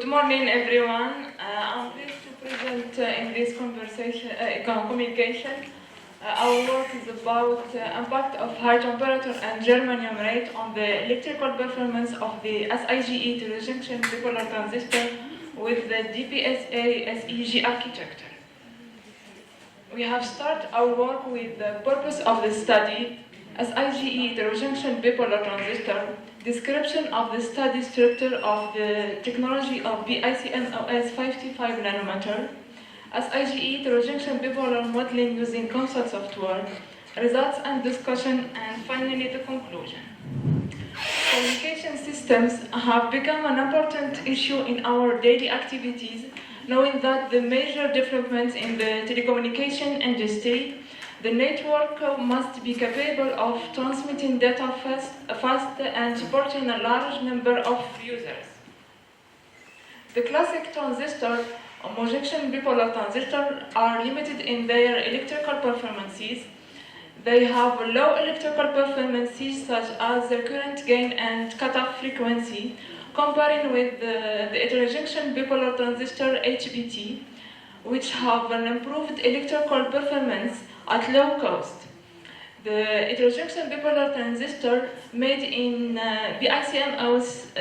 morning, everyone. I'm pleased to present in this communication. Our work is about impact of high temperature and germanium rate on the electrical performance of the Sige heterojunction bipolar transistor with the DPSA-SEG architecture. We have started our work with the purpose of the study, Sige heterojunction bipolar transistor, description of the study structure of the technology of BICMOS 55 nanometer, Sige heterojunction bipolar modeling using COMSOL software, results and discussion, and finally the conclusion. Communication systems have become an important issue in our daily activities, knowing that the major developments in the telecommunication industry, the network must be capable of transmitting data fast and supporting a large number of users. The classic transistor, homojection bipolar transistors, are limited in their electrical performances. They have low electrical performances such as the current gain and cutoff frequency, comparing with the heterojunction bipolar transistor HBT, which have an improved electrical performance at low cost. The heterojunction bipolar transistor made in BICMOS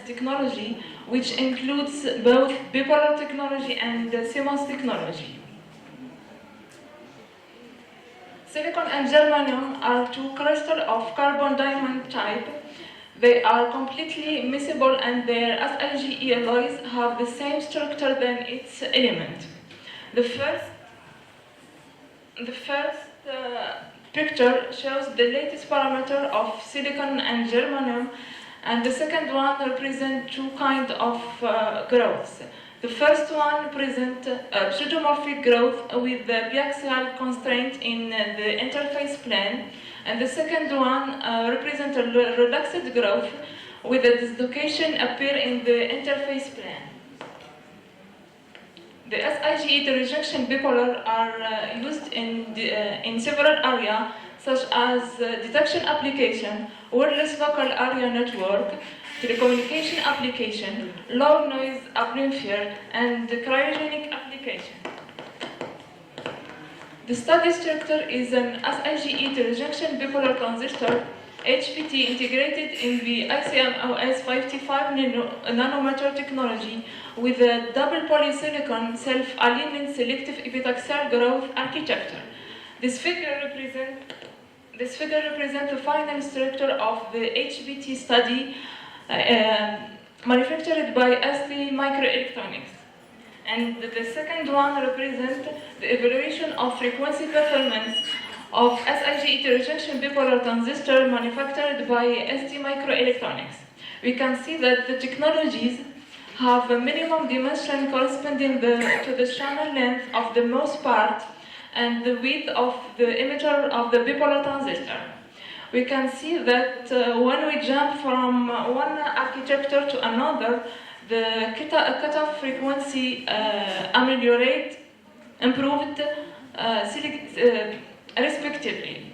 technology, which includes both bipolar technology and CMOS technology. Silicon and germanium are two crystals of carbon diamond type. They are completely miscible and their Sige alloys have the same structure than its element. The first picture shows the latest parameter of silicon and germanium, and the second one represents two kinds of growths. The first one represents pseudomorphic growth with the biaxial constraint in the interface plane, and the second one represents a relaxed growth with a dislocation appear in the interface plane. The Sige heterojunction bipolar are used in several areas, such as detection application, wireless local area network, telecommunication application, low noise amplifier, and cryogenic application. The study structure is an Sige heterojunction bipolar transistor HPT integrated in the ICMOS 55 nanometer technology with a double polysilicon self-alignment selective epitaxial growth architecture. This figure represents the final structure of the HPT study manufactured by ST Microelectronics. And the second one represents the evaluation of frequency performance of Sige heterojunction bipolar transistor manufactured by ST Microelectronics. We can see that the technologies have a minimum dimension corresponding to the channel length of the most part and the width of the emitter of the bipolar transistor. We can see that when we jump from one architecture to another, the cutoff frequency improved respectively.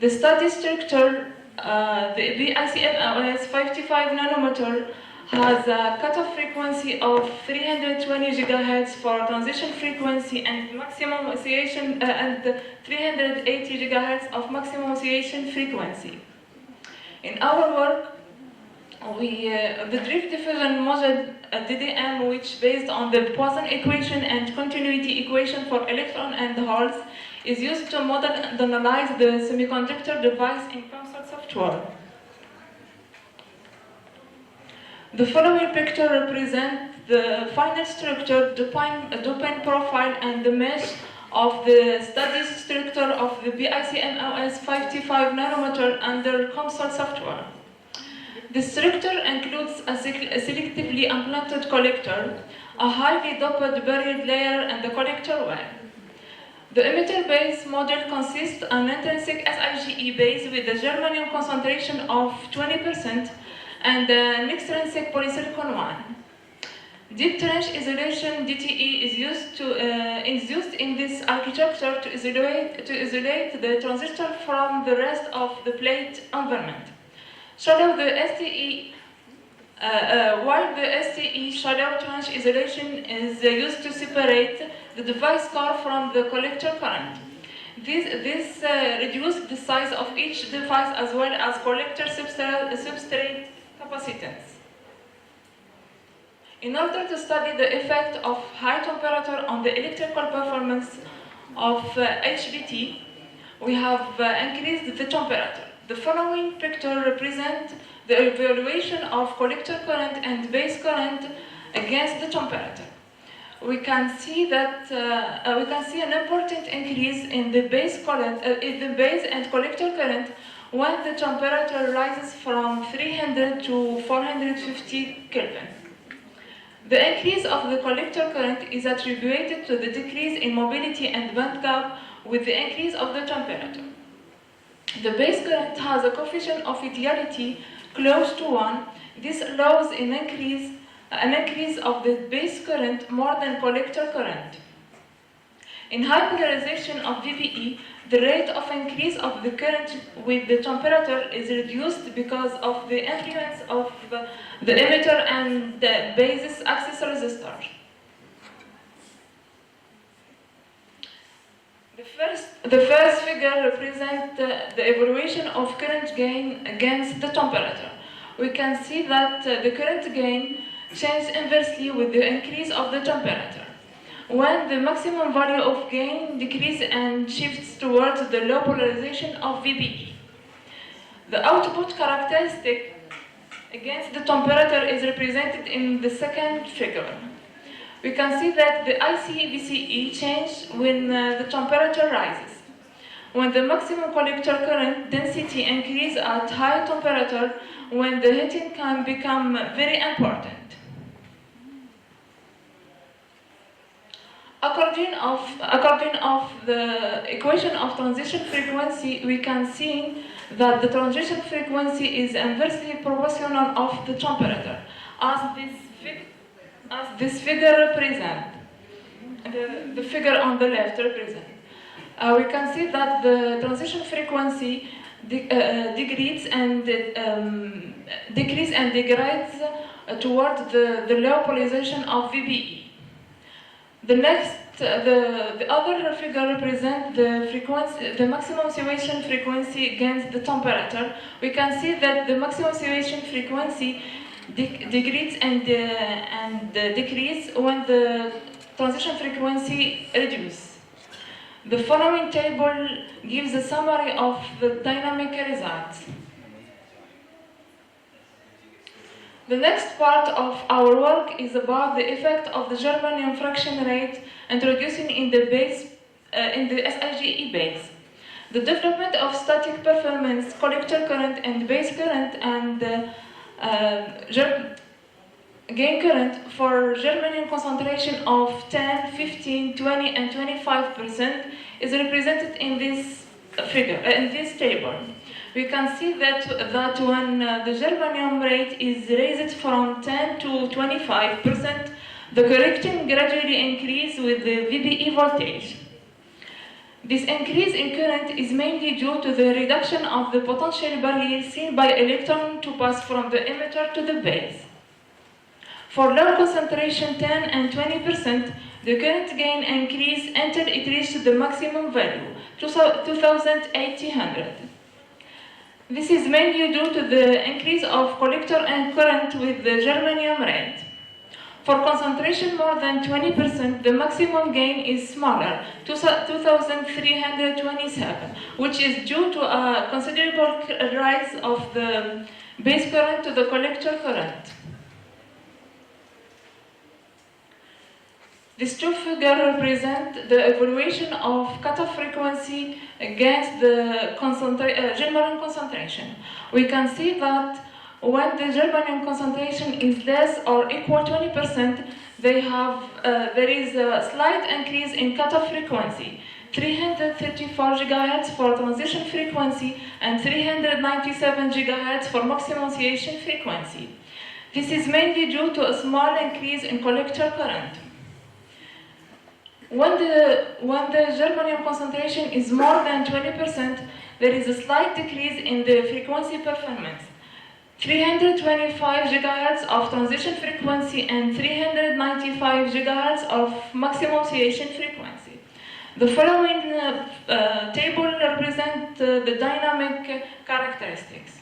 The study structure, the BICMOS 55 nanometer, has a cutoff frequency of 320 GHz for transition frequency and maximum oscillation and 380 GHz of maximum oscillation frequency. In our work, the drift diffusion model DDM, which based on the Poisson equation and continuity equation for electron and holes, is used to model and analyze the semiconductor device in COMSOL software. The following picture represents the final structure, doping profile, and the mesh of the study structure of the BICMOS 55 nanometer under COMSOL software. The structure includes a selectively implanted collector, a highly doped buried layer, and the collector well. The emitter base model consists of an intrinsic Sige base with a germanium concentration of 20% and an extrinsic polysilicon 1. Deep trench isolation (DTE) is used in this architecture to isolate the transistor from the rest of the plate environment. Shallow the STE while the STE shallow trench isolation is used to separate the device core from the collector current. This reduces the size of each device as well as collector substrate capacitance. In order to study the effect of high temperature on the electrical performance of HBT, we have increased the temperature. The following picture represents the evaluation of collector current and base current against the temperature. We can see that an important increase in the base and collector current when the temperature rises from 300 to 450 Kelvin. The increase of the collector current is attributed to the decrease in mobility and band gap with the increase of the temperature. The base current has a coefficient of ideality close to 1. This allows an increase of the base current more than collector current. In high polarization of VBE, the rate of increase of the current with the temperature is reduced because of the influence of the emitter and the basis axis resistor. The first figure represents the evaluation of current gain against the temperature. We can see that the current gain changes inversely with the increase of the temperature. When the maximum value of gain decreases and shifts towards the low polarization of VBE. The output characteristic against the temperature is represented in the second figure. We can see that the ICPEP changes when the temperature rises. When the maximum collector current density increases at high temperature, when the heating can become very important. According of the equation of transition frequency, we can see that the transition frequency is inversely proportional of the temperature, as this figure represents. The figure on the left represents. We can see that the transition frequency decreases and degrades toward the low polarization of VBE. The other figure represents the frequency, the maximum oscillation frequency against the temperature. We can see that the maximum oscillation frequency degrades and decreases when the transition frequency reduces. The following table gives a summary of the dynamic results. The next part of our work is about the effect of the germanium fraction rate introducing in the Sige base. The development of static performance, collector current and base current, and gain current for germanium concentration of 10, 15, 20 and 25% is represented in this figure, in this table. We can see that when the germanium rate is raised from 10 to 25%, the correcting gradually increases with the VBE voltage. This increase in current is mainly due to the reduction of the potential barrier seen by electron to pass from the emitter to the base. For low concentration 10 and 20%, the current gain increases until it reaches the maximum value, 2800. This is mainly due to the increase of collector and current with the germanium rate. For concentration more than 20%, the maximum gain is smaller, 2327, which is due to a considerable rise of the base current to the collector current. These two figures represent the evaluation of cutoff frequency against the germanium concentration. We can see that when the germanium concentration is less or equal to 20%, there is a slight increase in cutoff frequency, 334 GHz for transition frequency and 397 GHz for maximum oscillation frequency. This is mainly due to a small increase in collector current. When the germanium concentration is more than 20%, there is a slight decrease in the frequency performance. 325 gigahertz of transition frequency and 395 gigahertz of maximum oscillation frequency. The following table represents the dynamic characteristics.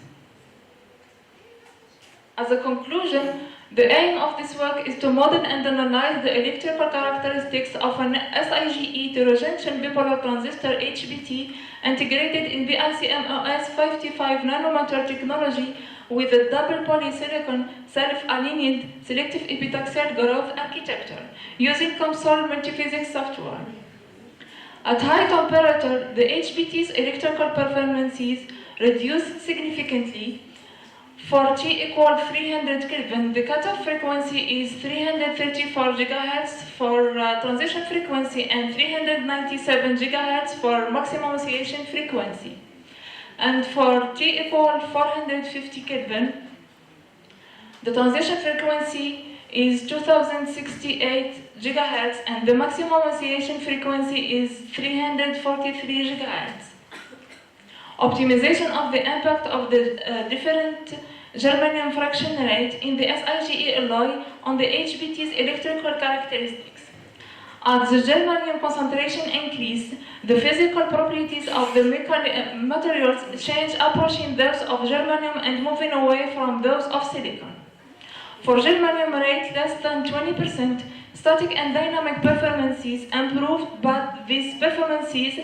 As a conclusion, the aim of this work is to model and analyze the electrical characteristics of an SIGE heterojunction bipolar transistor HBT integrated in the ICMOS 55 nanometer technology with a double polysilicon self-aligned selective epitaxial growth architecture using COMSOL multiphysics software. At high temperature, the HBT's electrical performances reduce significantly. For T equal 300 Kelvin, the cutoff frequency is 334 GHz for transition frequency and 397 GHz for maximum oscillation frequency. And for T equal 450 Kelvin, the transition frequency is 2068 GHz and the maximum oscillation frequency is 343 GHz. Optimization of the impact of the different germanium fraction rate in the SIGE alloy on the HBT's electrical characteristics. As the germanium concentration increase, the physical properties of the materials change, approaching those of germanium and moving away from those of silicon. For germanium rate less than 20%, static and dynamic performances improved, but these performances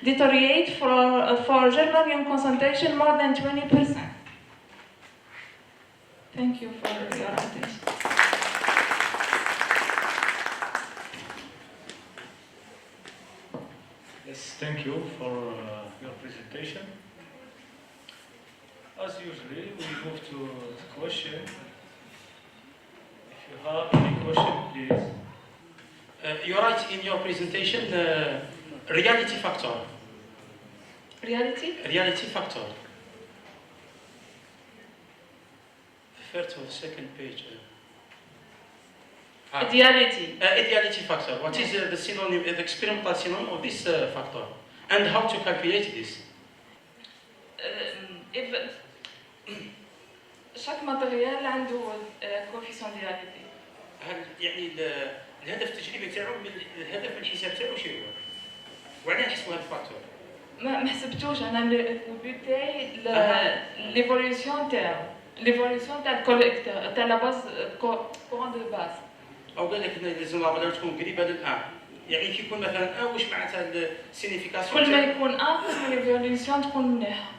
deteriorate for germanium concentration more than 20%. Thank you for your attention. Yes, thank you for your presentation. As usually, we move to the question. If you have any question, please. You write in your presentation reality factor. Reality? Reality factor. The first or second page. Ideality. Ideality factor. What is the synonym, the experimental synonym of this factor? And how to calculate this? chaque matériel عنده coefficient d'identité. هل يعني الهدف التجريبي تاعو الهدف من الحساب تاعو شنو هو؟ وعلاه نحسبوا هذا الفاكتور؟ ما حسبتوش انا البوت تاعي ليفوليوشن تاعو ليفوليوشن تاع الكوليكتور تاع لا باز كورون دو باز. او قال لك لازم لا فالور تكون قريبه للان. يعني كي يكون مثلا واش معناتها السينيفيكاسيون؟ كل ما يكون كل ما ليفوليوشن تكون مليحه.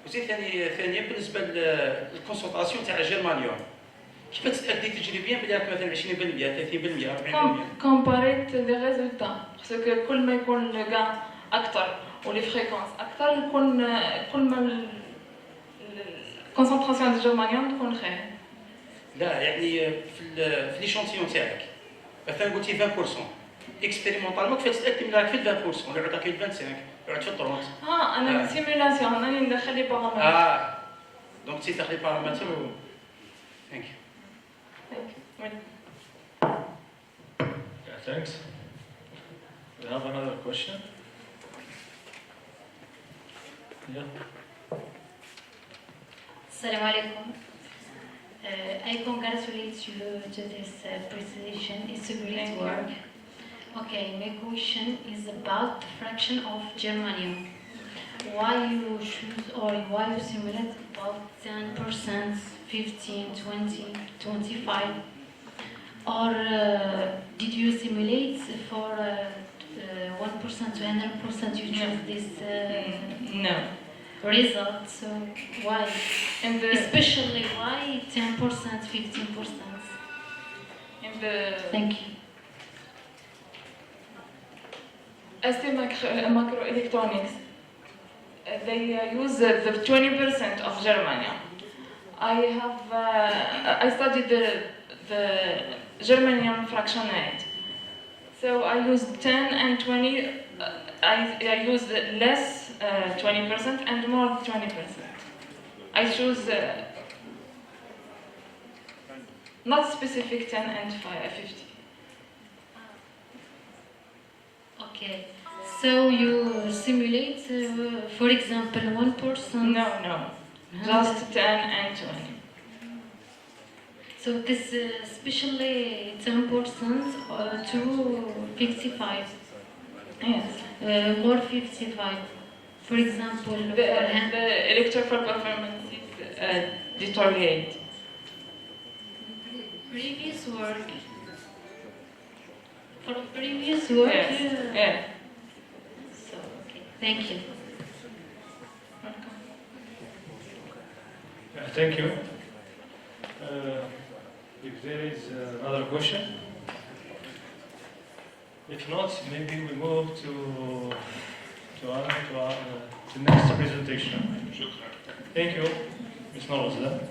وزيد ثانيا بالنسبه للكونسنتراسيون تاع الجرمانيوم كيف تتاكدي تجريبيا بلي راك مثلا 20% 30% 40%؟ كومباريت لي ريزولتا باسكو كل ما يكون لو غان اكثر ولي فريكونس اكثر يكون كل ما الكونسنتراسيون ديال الجرمانيوم تكون خير. لا يعني في ليشونتيون تاعك مثلا قلتي 20% اكسبيريمونطالمون كيف تتاكدي بلي راك في 20% ولا عطاك 25 ولا في 30؟ انا سيمولاسيون انا ندخل لي بارامتر. دونك تي تدخلي بارامتر و ثانك يو. Yeah, thanks. We have another question. Yeah. Assalamu alaikum. I congratulate you to this presentation. It's a great work. Okay, my question is about the fraction of germanium. Why you choose or why you simulate about 10%, 15, 20, 25? Or did you simulate for 1% to 100% you choose this No. result? So why? And Especially why 10%, 15%? Thank you. ST microelectronics, they use the 20% of germanium. I studied the germanium fraction rate. So I used 10 and 20. I used less 20% and more 20%. I choose not specific 10 and 50. Okay. So you simulate, for example, 1%? No. just 10 and 20. So this especially 10% to 55, Yes. more 55. For example, for hand. The electrical performance is deteriorate. Previous work. For previous work. Yes. Yeah. So okay, thank you. Thank you. If there is another question, if not, maybe we move to the next presentation. Thank you, Ms. Nawazda.